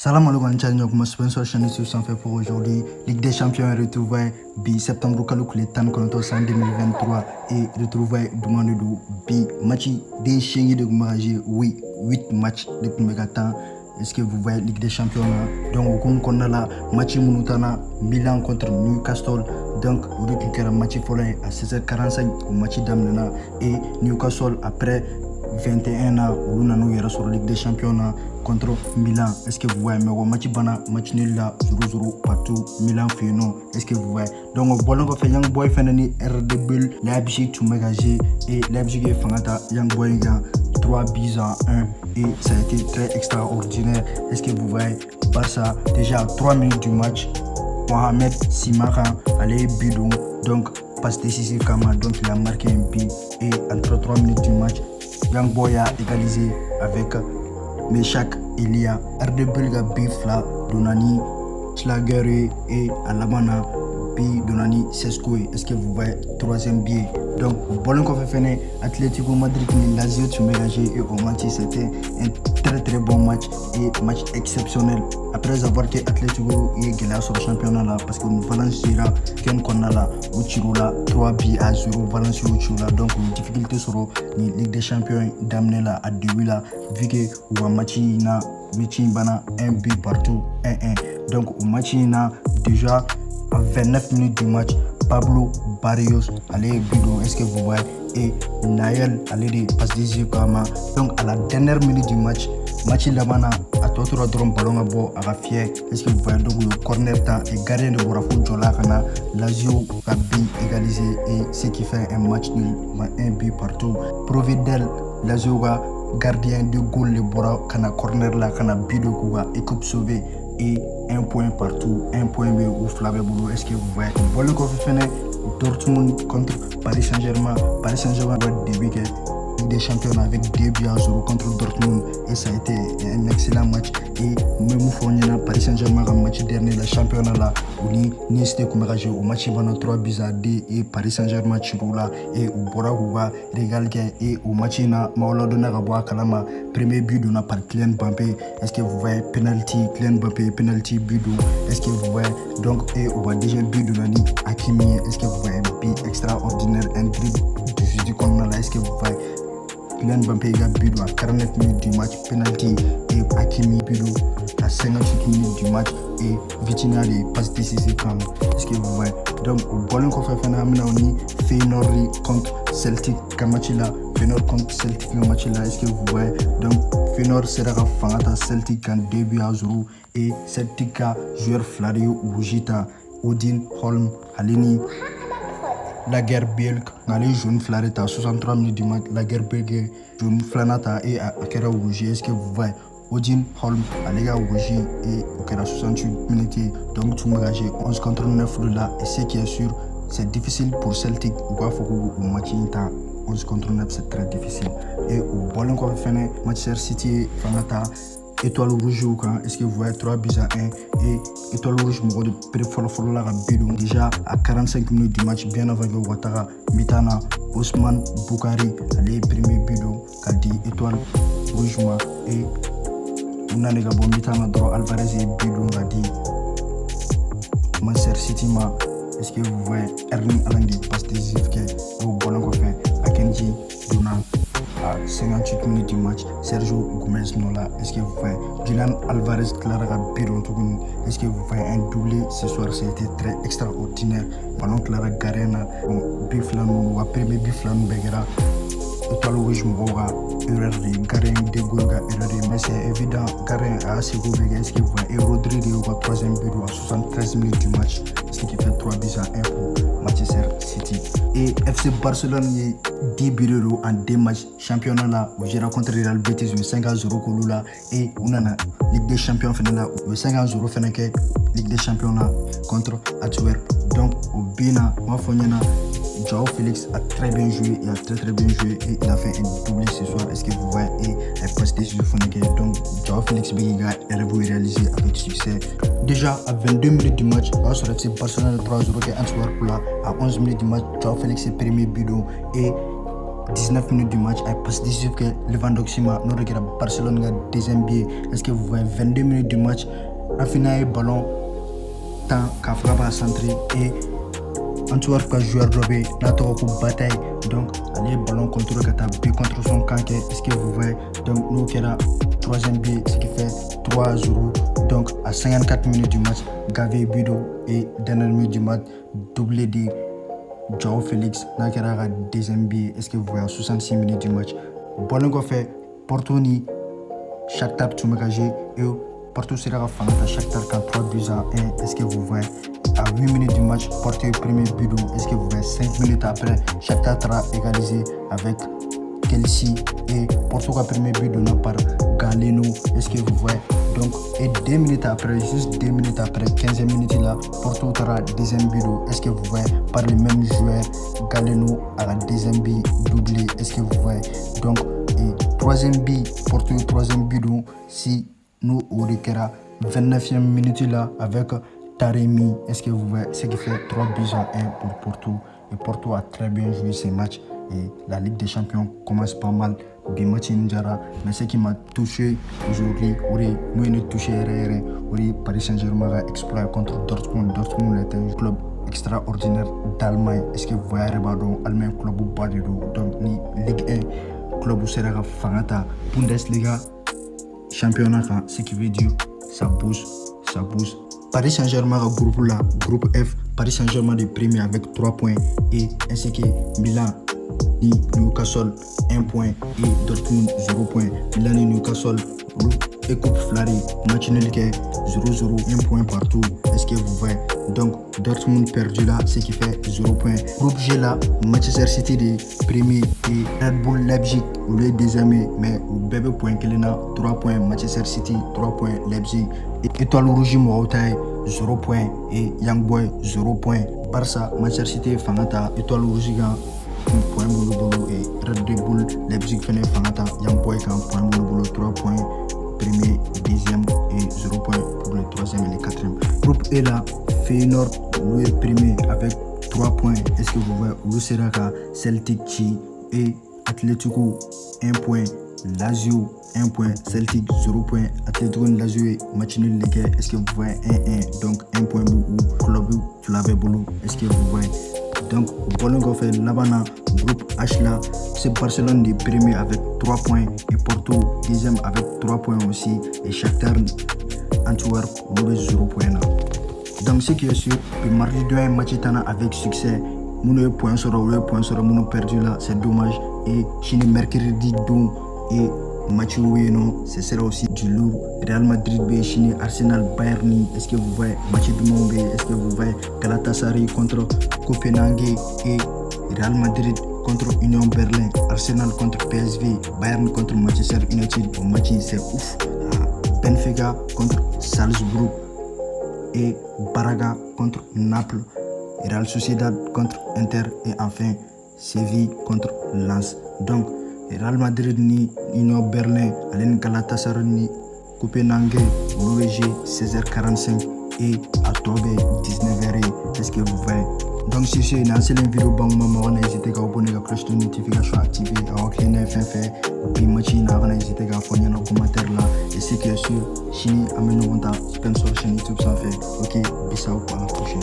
Salam alaikum channel kuma sponsor chaîne sur sans fait pour aujourd'hui. Ligue des champions est retrouvée bi septembre kalukule tan konto en 2023 et retrouvée demande du bi match des chéris de Gumarajé, oui 8 matchs de premier temps. Est-ce que vous voyez Ligue des champions donc on a la match Mounutana Milan contre Newcastle, donc on récupère match followé à 16h45 au match d'Amnena et Newcastle après 21 ans où nous avons sur la Ligue des champions contre Milan. Est-ce que vous voyez mais match bana match nul là 0-0 partout Milan fait non. Est-ce que vous voyez donc bolon ko fait Young Boy Fenani RD Bull Leipzig to Megagé et Leipzig est fangata Young Boy 3 buts à 1 et ça a été très extraordinaire. Est-ce que vous voyez Barça déjà à 3 minutes du match Mohamed Simara allait bidon donc passe décisive Kama, donc il a marqué un but et entre 3 minutes du match Young Boy a égalisé avec Meshak Elia RD Bulga Bifla Donani Schlager et Alamana Bi Donani Sesko. Est-ce que vous voyez troisième biais donc Bolon Kofefene Atlético Madrid ni Lazio tu mégagé et au match c'était un très bon match et match exceptionnel après avoir que Atlético est gagné sur le championnat là parce que nous Valencia ken qu'on a là Uchirula 3 buts à 0 Valencia Uchirula donc une difficulté sur la Ligue des champions d'amener là à 2 là vu que ou match na bana un but partout 1-1 donc au match na déjà à 29 minutes du match Pablo Barrios allez bidon. Est-ce que vous voyez et Naël allez des passes décisives donc à la dernière minute du match là-bas à tout drone ballon à bord à fier. Est-ce que vous voyez donc le corner temps et gardien de Borafou Jola Kana Lazio a bien égalisé et ce qui fait un match nul un but partout Providel Lazio gardien de goal le Bora Kana corner là Kana bido Kuga équipe sauvée et un point partout, un point B ou Flaveboulou. Est-ce que vous voyez Bolon Kofefene Dortmund contre Paris Saint-Germain. Paris Saint-Germain va débuter Ligue des champions avec 2 buts à 0 contre Dortmund et ça a été un excellent match et même Fournier Paris Saint-Germain a match dernier le championnat là où ni c'était comme au match bana 3 buts à 2 et Paris Saint-Germain Chiroula et au Boraouba Regal et au match na Maoladona Gaboa Kalama premier but donné par Kylian Mbappé. Est-ce que vous voyez penalty Kylian Mbappé penalty but est-ce que vous voyez donc et au deuxième but de Nani Hakimi. Est-ce que vous voyez un but extraordinaire un dribble du qu'on là. Est-ce que vous voyez Kylian Mbappé a but à 49 minutes du match penalty et Hakimi but à 58 minutes du match et Vitinha des passes décisives comme. Est-ce que vous voyez donc au Bolon Kofefene Amnaoni Feyenoord contre Celtic Kamachila Feyenoord contre Celtic Kamachila. Est-ce que vous voyez donc Feyenoord sera fangata Celtic en 2 buts à 0 et Celtic a joueur Flario Ujita Odin Holm Halini Lagerbielk les jeunes flareta 63 minutes du match Lagerbielk jeune flanata et Akera Rougi. Est-ce que vous voyez Odin Holm Alega Rougi et Akera 68 minutes donc tout engagé 11 contre 9 là et ce qui est sûr c'est difficile pour Celtic ou quoi faut au match 11 contre 9 c'est très difficile et au Bolon Kofefene Manchester City Fanata Étoile rouge ou quand est-ce que vous voyez 3 buts à 1 et Étoile rouge de pré-follow la bidon déjà à 45 minutes du match bien avant que Ouattara Mitana Ousmane Boukari les premiers bidon qu'a dit Étoile rouge et on a les gars Mitana droit Alvarez et bidon qu'a dit Manchester City ma. Est-ce que vous voyez Erling Haaland passe décisif que au Bolon qu'on fait Akenji Dona à 58 minutes du match Sergio Gomez Nola. Est-ce que vous voyez Julian Alvarez Clara Biron Tougoun. Est-ce que vous voyez un doublé ce soir? C'était très extraordinaire. Ballon Clara Garena Biflanou ou premier Biflanou Begera Étoile rouge Mboga erreur de Garen de Goulga erreur mais c'est évident Garen a assez Goulga. Est-ce que vous voyez et Rodrigo au troisième but à 73 minutes du match ce qui fait 3 buts à 1 pour Manchester City et FC Barcelone 10 buts en 2 matchs championnat là où j'ai rencontré Real Betis 5-0 Kouloula et on a Ligue des champions finale 5-0 Feneke Ligue des champions là contre Antwerp donc au Bina Mafonyana Joao Félix a très bien joué, il a très bien joué et il a fait un doublé ce soir. Est-ce que vous voyez et elle passe des jeux donc Joao Félix Begiga est réalisé avec succès. Déjà à 22 minutes du match, on se retrouve Barcelone 3-0 et Antwerp là à 11 minutes du match, Joao Félix est premier bidon et 19 minutes du match avec passe décisive que Lewandowski m'a nous regarde Barcelone ga deuxième billet. Est-ce que vous voyez 22 minutes du match la finale ballon temps qu'a frappé à centrer et Antwerp ka joueur d'obé n'a trop coup bataille donc allez ballon contrôle kata B contre son camp. Est-ce que vous voyez donc nous qui era troisième billet ce qui fait 3-0 donc à 54 minutes du match Gavi Budo et dernière minute du match doublé de João Félix n'a qu'à la deuxième billet. Est-ce que vous voyez 66 minutes du match Bolongo fait Porto ni Shakhtar Tsumekagé et Porto sera fanat à Shakhtar 3 buts à 1. Est-ce que vous voyez à 8 minutes du match Porto premier but. Est-ce que vous voyez 5 minutes après Shakhtar sera égalisé avec Kelsey et Porto a premier but donné par Galeno. Est-ce que vous voyez donc et 2 minutes après juste 2 minutes après 15e minute là Porto sera deuxième but. Est-ce que vous voyez par le même joueur Galeno à la deuxième but doublé. Est-ce que vous voyez donc et troisième but Porto troisième but si nous au Rekera 29e minute là avec Taremi. Est-ce que vous voyez ce qui fait 3 buts à 1 pour Porto et Porto a très bien joué ces matchs et la Ligue des Champions commence pas mal. Bimachi Njara, mais ce qui m'a touché aujourd'hui, nous nous touché Paris Saint-Germain a exploité contre Dortmund. Dortmund est un club extraordinaire d'Allemagne. Est-ce que vous voyez Rebadon, Allemagne club ou pas du tout. Donc ni Ligue 1 club où sera Fangata, Bundesliga championnat, ce qui veut dire ça bouge. Paris Saint-Germain a groupe F, Paris Saint-Germain est premier avec 3 points et ainsi que Milan ni Newcastle 1 point et Dortmund 0 point. Milan et Newcastle et Coupe Fleury match nul 0-0 1 point partout. Est-ce que vous voyez donc Dortmund perdu là ce qui fait 0 point. Groupe G là Manchester City de premier et Red Bull Leipzig ou les deuxième mais au bébé point qu'il a 3 points Manchester City 3 points Leipzig et Étoile Rouge Moutaï 0 point et Young Boy 0 point. Barça Manchester City Fangata Étoile Rouge point bolo et Red Bull Leipzig fait Fangata Young Boy point bolo 3 points premier, deuxième et 0 point pour le troisième et le quatrième. Groupe E là, Feyenoord, lui est premier avec 3 points. Est-ce que vous voyez où sera Celtic et Atletico 1 point, Lazio 1 point, Celtic 0 point, Atletico Lazio match nul les gars. Est-ce que vous voyez 1-1 donc 1 point pour club Flavie Bolo. Est-ce que vous voyez donc Bolongo fait Labana groupe H là c'est Barcelone le premier avec 3 points et Porto deuxième avec 3 points aussi et Shakhtar Antwerp nous 0 point là. Donc ce qui est sûr que mardi 2 match avec succès mon point sur mon perdu là c'est dommage et Chine mercredi 2 et match non ce sera aussi du lourd. Real Madrid Chine Arsenal Bayern. Est-ce que vous voyez match du monde? Est-ce que vous voyez Galatasaray contre Copenhague et Real Madrid contre Union Berlin, Arsenal contre PSV, Bayern contre Manchester United. Au match c'est ouf. Benfica contre Salzbourg et Braga contre Naples, Real Sociedad contre Inter et enfin Séville contre Lens. Donc Real Madrid ni Union Berlin, Alain Galatasaray ni Copenhague, l'OEG 16h45 et à Tobe 19h. Est-ce que vous voyez? Donc si c'est une ancienne vidéo, n'hésitez pas à abonner à la cloche de notification activée, à cliquer sur FF, puis n'hésitez pas à faire un commentaire là. Et ce qui est sûr, Chini amène sponsor chaîne YouTube sans faire. Ok, bisous, à la prochaine.